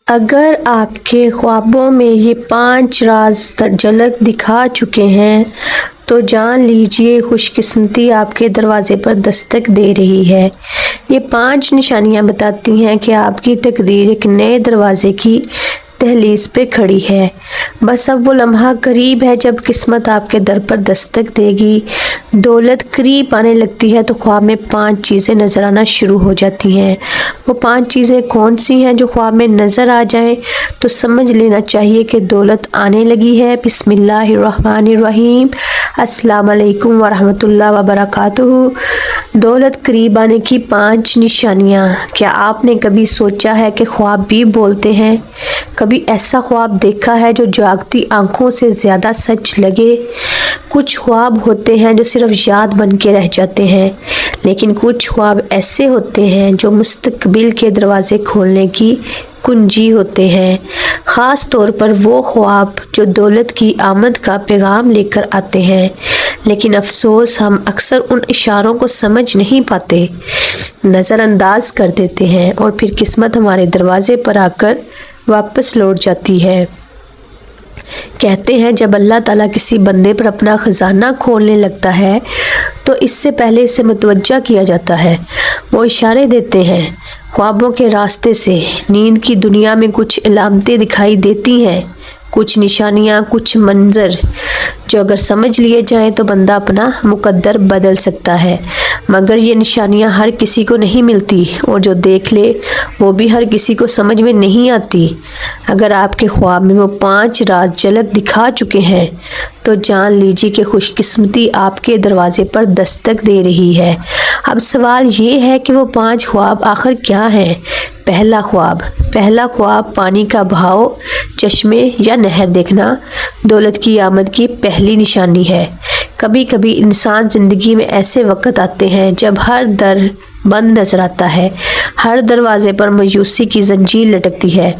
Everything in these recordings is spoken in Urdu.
اگر آپ کے خوابوں میں یہ 5 راز جھلک دکھا چکے ہیں تو جان لیجئے خوش قسمتی آپ کے دروازے پر دستک دے رہی ہے۔ یہ 5 نشانیاں بتاتی ہیں کہ آپ کی تقدیر ایک نئے دروازے کی دہلیز پہ کھڑی ہے۔ بس اب وہ لمحہ قریب ہے جب قسمت آپ کے در پر دستک دے گی۔ دولت قریب آنے لگتی ہے تو خواب میں 5 چیزیں نظر آنا شروع ہو جاتی ہیں۔ وہ 5 چیزیں کون سی ہیں جو خواب میں نظر آ جائیں تو سمجھ لینا چاہیے کہ دولت آنے لگی ہے۔ بسم اللہ الرحمن الرحیم۔ السلام علیکم ورحمۃ اللہ وبرکاتہ۔ دولت قریب آنے کی 5 نشانیاں۔ کیا آپ نے کبھی سوچا ہے کہ خواب بھی بولتے ہیں؟ کبھی ایسا خواب دیکھا ہے جو جاگتی آنکھوں سے زیادہ سچ لگے؟ کچھ خواب ہوتے ہیں جو صرف یاد بن کے رہ جاتے ہیں، لیکن کچھ خواب ایسے ہوتے ہیں جو مستقبل کے دروازے کھولنے کی کنجی ہوتے ہیں۔ خاص طور پر وہ خواب جو دولت کی آمد کا پیغام لے کر آتے ہیں، لیکن افسوس ہم اکثر ان اشاروں کو سمجھ نہیں پاتے، نظر انداز کر دیتے ہیں اور پھر قسمت ہمارے دروازے پر آ کر واپس لوٹ جاتی ہے۔ کہتے ہیں جب اللہ تعالیٰ کسی بندے پر اپنا خزانہ کھولنے لگتا ہے تو اس سے پہلے اسے متوجہ کیا جاتا ہے۔ وہ اشارے دیتے ہیں خوابوں کے راستے سے۔ نیند کی دنیا میں کچھ علامتیں دکھائی دیتی ہیں، کچھ نشانیاں، کچھ منظر جو اگر سمجھ لیے جائیں تو بندہ اپنا مقدر بدل سکتا ہے، مگر یہ نشانیاں ہر کسی کو نہیں ملتی اور جو دیکھ لے وہ بھی ہر کسی کو سمجھ میں نہیں آتی۔ اگر آپ کے خواب میں وہ 5 راز جھلک دکھا چکے ہیں تو جان لیجیے کہ خوش قسمتی آپ کے دروازے پر دستک دے رہی ہے۔ اب سوال یہ ہے کہ وہ 5 خواب آخر کیا ہیں؟ پہلا خواب پانی کا بہاؤ، چشمے یا نہر دیکھنا دولت کی آمد کی پہلی نشانی ہے۔ کبھی کبھی انسان زندگی میں ایسے وقت آتے ہیں جب ہر در بند نظر آتا ہے، ہر دروازے پر مایوسی کی زنجیر لٹکتی ہے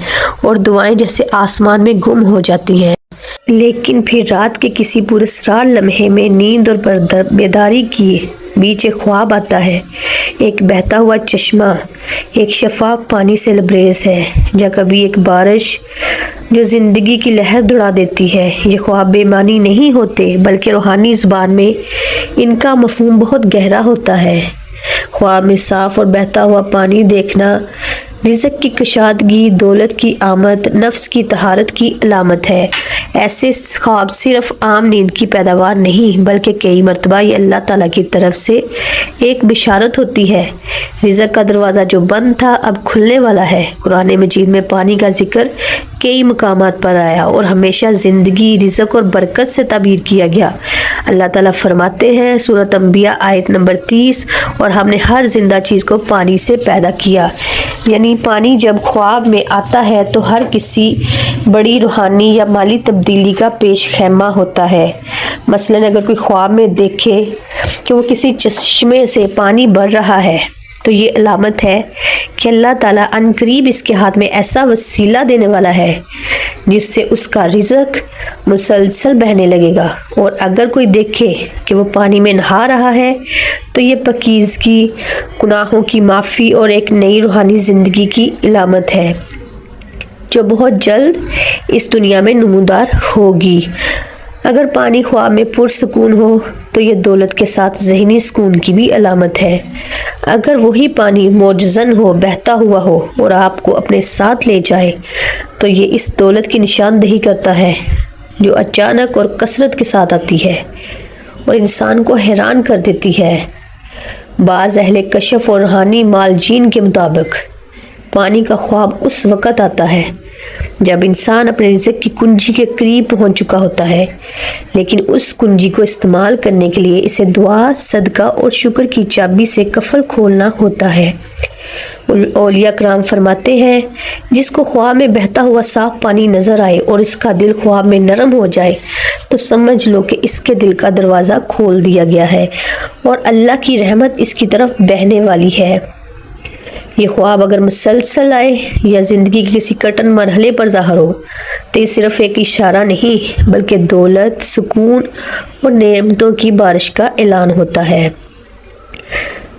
اور دعائیں جیسے آسمان میں گم ہو جاتی ہیں۔ لیکن پھر رات کے کسی پراسرار لمحے میں نیند اور بیداری کی بیچ ایک خواب آتا ہے، ایک بہتا ہوا چشمہ، ایک شفاف پانی سے لبریز ہے، یا کبھی ایک بارش جو زندگی کی لہر دوڑا دیتی ہے۔ یہ خواب بے معنی نہیں ہوتے بلکہ روحانی زبان میں ان کا مفہوم بہت گہرا ہوتا ہے۔ خواب میں صاف اور بہتا ہوا پانی دیکھنا رزق کی کشادگی، دولت کی آمد، نفس کی طہارت کی علامت ہے۔ ایسے خواب صرف عام نیند کی پیداوار نہیں بلکہ کئی مرتبہ یہ اللہ تعالیٰ کی طرف سے ایک بشارت ہوتی ہے۔ رزق کا دروازہ جو بند تھا اب کھلنے والا ہے۔ قرآن مجید میں پانی کا ذکر کئی مقامات پر آیا اور ہمیشہ زندگی، رزق اور برکت سے تعبیر کیا گیا۔ اللہ تعالیٰ فرماتے ہیں سورۃ انبیاء آیت نمبر 30، اور ہم نے ہر زندہ چیز کو پانی سے پیدا کیا۔ یعنی پانی جب خواب میں آتا ہے تو ہر کسی بڑی روحانی یا مالی تبدیلی کا پیش خیمہ ہوتا ہے۔ مثلاً اگر کوئی خواب میں دیکھے کہ وہ کسی چشمے سے پانی بہہ رہا ہے تو یہ علامت ہے کہ اللہ تعالیٰ عنقریب اس کے ہاتھ میں ایسا وسیلہ دینے والا ہے جس سے اس کا رزق مسلسل بہنے لگے گا۔ اور اگر کوئی دیکھے کہ وہ پانی میں نہا رہا ہے تو یہ پاکیزگی، گناہوں کی معافی اور ایک نئی روحانی زندگی کی علامت ہے جو بہت جلد اس دنیا میں نمودار ہوگی۔ اگر پانی خواب میں پرسکون ہو تو یہ دولت کے ساتھ ذہنی سکون کی بھی علامت ہے۔ اگر وہی پانی موجزن ہو، بہتا ہوا ہو اور آپ کو اپنے ساتھ لے جائے تو یہ اس دولت کی نشاندہی کرتا ہے جو اچانک اور کثرت کے ساتھ آتی ہے اور انسان کو حیران کر دیتی ہے۔ بعض اہل کشف اور روحانی معالجین کے مطابق پانی کا خواب اس وقت آتا ہے جب انسان اپنے رزق کی کنجی کے قریب پہنچ چکا ہوتا ہے، لیکن اس کنجی کو استعمال کرنے کے لیے اسے دعا، صدقہ اور شکر کی چابی سے قفل کھولنا ہوتا ہے۔ اولیاء کرام فرماتے ہیں جس کو خواب میں بہتا ہوا صاف پانی نظر آئے اور اس کا دل خواب میں نرم ہو جائے تو سمجھ لو کہ اس کے دل کا دروازہ کھول دیا گیا ہے اور اللہ کی رحمت اس کی طرف بہنے والی ہے۔ یہ خواب اگر مسلسل آئے یا زندگی کے کسی کٹن مرحلے پر ظاہر ہو تو یہ صرف ایک اشارہ نہیں بلکہ دولت، سکون اور نعمتوں کی بارش کا اعلان ہوتا ہے۔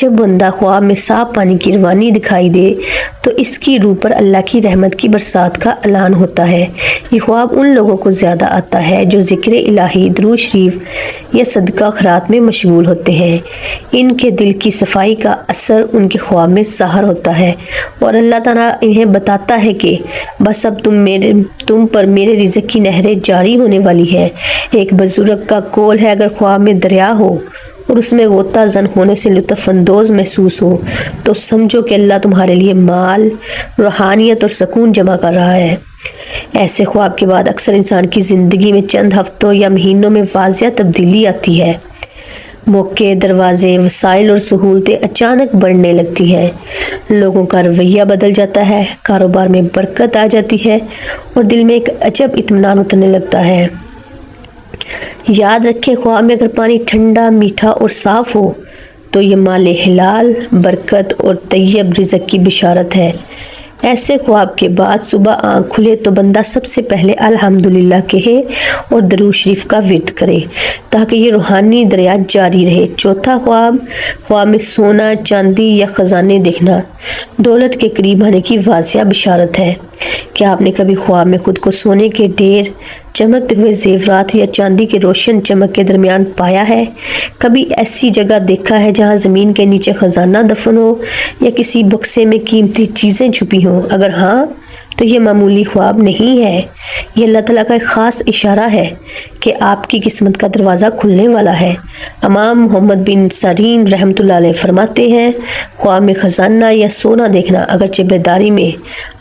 جب بندہ خواب میں صاف پانی کی روانی دکھائی دے تو اس کی روح پر اللہ کی رحمت کی برسات کا اعلان ہوتا ہے۔ یہ خواب ان لوگوں کو زیادہ آتا ہے جو ذکر الہی، درود شریف یا صدقہ خیرات میں مشغول ہوتے ہیں۔ ان کے دل کی صفائی کا اثر ان کے خواب میں ظاہر ہوتا ہے اور اللہ تعالیٰ انہیں بتاتا ہے کہ بس اب تم پر میرے رزق کی نہریں جاری ہونے والی ہے۔ ایک بزرگ کا قول ہے، اگر خواب میں دریا ہو اور اس میں غوطہ زن ہونے سے لطف اندوز محسوس ہو تو سمجھو کہ اللہ تمہارے لیے مال، روحانیت اور سکون جمع کر رہا ہے۔ ایسے خواب کے بعد اکثر انسان کی زندگی میں چند ہفتوں یا مہینوں میں واضح تبدیلی آتی ہے۔ موقع، دروازے، وسائل اور سہولتیں اچانک بڑھنے لگتی ہیں، لوگوں کا رویہ بدل جاتا ہے، کاروبار میں برکت آ جاتی ہے اور دل میں ایک عجب اطمینان اترنے لگتا ہے۔ یاد رکھیں، خواب میں اگر پانی ٹھنڈا، میٹھا اور صاف ہو تو یہ مال حلال، برکت اور طیب رزق کی بشارت ہے۔ ایسے خواب کے بعد صبح آنکھ کھلے تو بندہ سب سے پہلے الحمدللہ کہے اور درود شریف کا ورد کرے تاکہ یہ روحانی دریا جاری رہے۔ چوتھا خواب میں سونا، چاندی یا خزانے دیکھنا دولت کے قریب آنے کی واضح بشارت ہے۔ کیا آپ نے کبھی خواب میں خود کو سونے کے ڈھیر، چمکتے ہوئے زیورات یا چاندی کے روشن چمک کے درمیان پایا ہے؟ کبھی ایسی جگہ دیکھا ہے جہاں زمین کے نیچے خزانہ دفن ہو یا کسی بکسے میں قیمتی چیزیں چھپی ہوں؟ اگر ہاں تو یہ معمولی خواب نہیں ہے، یہ اللہ تعالیٰ کا ایک خاص اشارہ ہے کہ آپ کی قسمت کا دروازہ کھلنے والا ہے۔ امام محمد بن سیرین رحمۃ اللہ علیہ فرماتے ہیں، خواب میں خزانہ یا سونا دیکھنا اگرچہ بیداری میں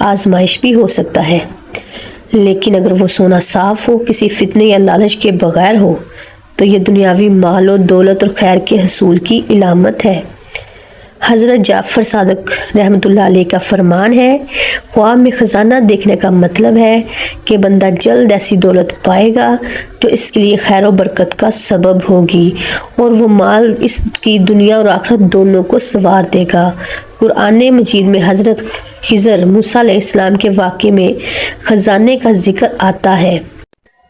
آزمائش بھی ہو سکتا ہے، لیکن اگر وہ سونا صاف ہو، کسی فتنے یا لالچ کے بغیر ہو تو یہ دنیاوی مال و دولت اور خیر کے حصول کی علامت ہے۔ حضرت جعفر صادق رحمۃ اللہ علیہ کا فرمان ہے، خواب میں خزانہ دیکھنے کا مطلب ہے کہ بندہ جلد ایسی دولت پائے گا جو اس کے لیے خیر و برکت کا سبب ہوگی اور وہ مال اس کی دنیا اور آخرت دونوں کو سنوار دے گا۔ قرآن مجید میں حضرت خضر موسیٰ علیہ السلام کے واقعے میں خزانے کا ذکر آتا ہے۔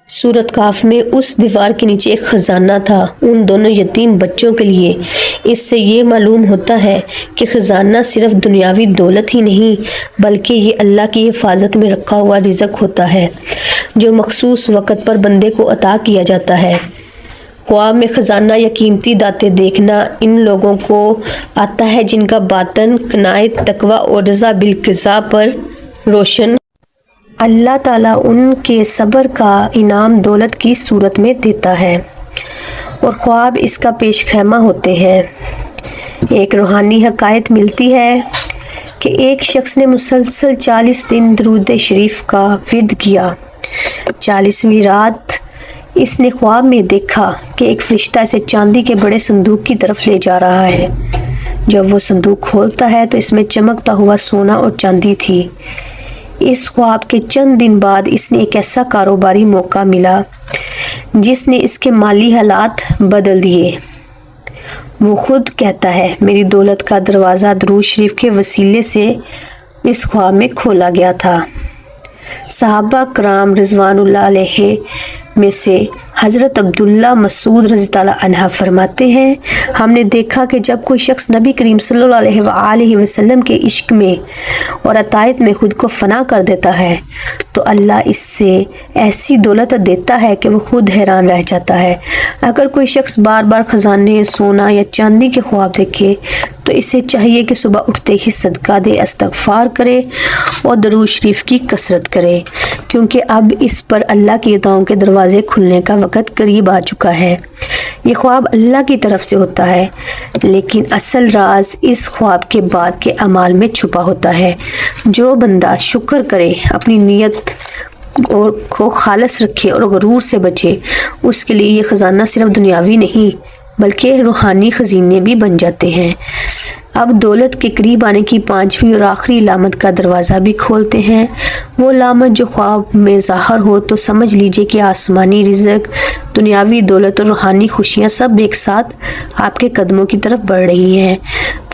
سورۃ کہف میں اس دیوار کے نیچے ایک خزانہ تھا ان دونوں یتیم بچوں کے لیے۔ اس سے یہ معلوم ہوتا ہے کہ خزانہ صرف دنیاوی دولت ہی نہیں بلکہ یہ اللہ کی حفاظت میں رکھا ہوا رزق ہوتا ہے جو مخصوص وقت پر بندے کو عطا کیا جاتا ہے۔ خواب میں خزانہ یا قیمتی دھاتیں دیکھنا ان لوگوں کو آتا ہے جن کا باطن قناعت، تقوی اور رضا بالقضاء پر روشن۔ اللہ تعالیٰ ان کے صبر کا انعام دولت کی صورت میں دیتا ہے اور خواب اس کا پیش خیمہ ہوتے ہیں۔ ایک روحانی حقائق ملتی ہے کہ ایک شخص نے مسلسل 40 دن درود شریف کا ورد کیا۔ 40ویں رات اس نے خواب میں دیکھا کہ ایک فرشتہ اسے چاندی کے بڑے صندوق کی طرف لے جا رہا ہے۔ جب وہ صندوق کھولتا ہے تو اس میں چمکتا ہوا سونا اور چاندی تھی۔ اس خواب کے چند دن بعد اس نے ایک ایسا کاروباری موقع ملا جس نے اس کے مالی حالات بدل دیے۔ وہ خود کہتا ہے، میری دولت کا دروازہ درود شریف کے وسیلے سے اس خواب میں کھولا گیا تھا۔ صحابہ کرام رضوان اللہ علیہ میں سے حضرت عبداللہ مسعود رضی اللہ عنہ فرماتے ہیں، ہم نے دیکھا کہ جب کوئی شخص نبی کریم صلی اللہ علیہ وآلہ وسلم کے عشق میں اور اطاعت میں خود کو فنا کر دیتا ہے تو اللہ اس سے ایسی دولت دیتا ہے کہ وہ خود حیران رہ جاتا ہے۔ اگر کوئی شخص بار بار خزانے، سونا یا چاندی کے خواب دیکھے تو اسے چاہیے کہ صبح اٹھتے ہی صدقہ دے، استغفار کرے اور درود شریف کی کثرت کرے، کیونکہ اب اس پر اللہ کی عطاؤں کے دروازے کھلنے کا وقت قریب آ چکا ہے۔ یہ خواب اللہ کی طرف سے ہوتا ہے، لیکن اصل راز اس خواب کے بعد کے اعمال میں چھپا ہوتا ہے۔ جو بندہ شکر کرے، اپنی نیت اور کو خالص رکھے اور غرور سے بچے، اس کے لیے یہ خزانہ صرف دنیاوی نہیں بلکہ روحانی خزینے بھی بن جاتے ہیں۔ اب دولت کے قریب آنے کی 5ویں اور آخری علامت کا دروازہ بھی کھولتے ہیں۔ وہ علامت جو خواب میں ظاہر ہو تو سمجھ لیجئے کہ آسمانی رزق، دنیاوی دولت اور روحانی خوشیاں سب ایک ساتھ آپ کے قدموں کی طرف بڑھ رہی ہیں۔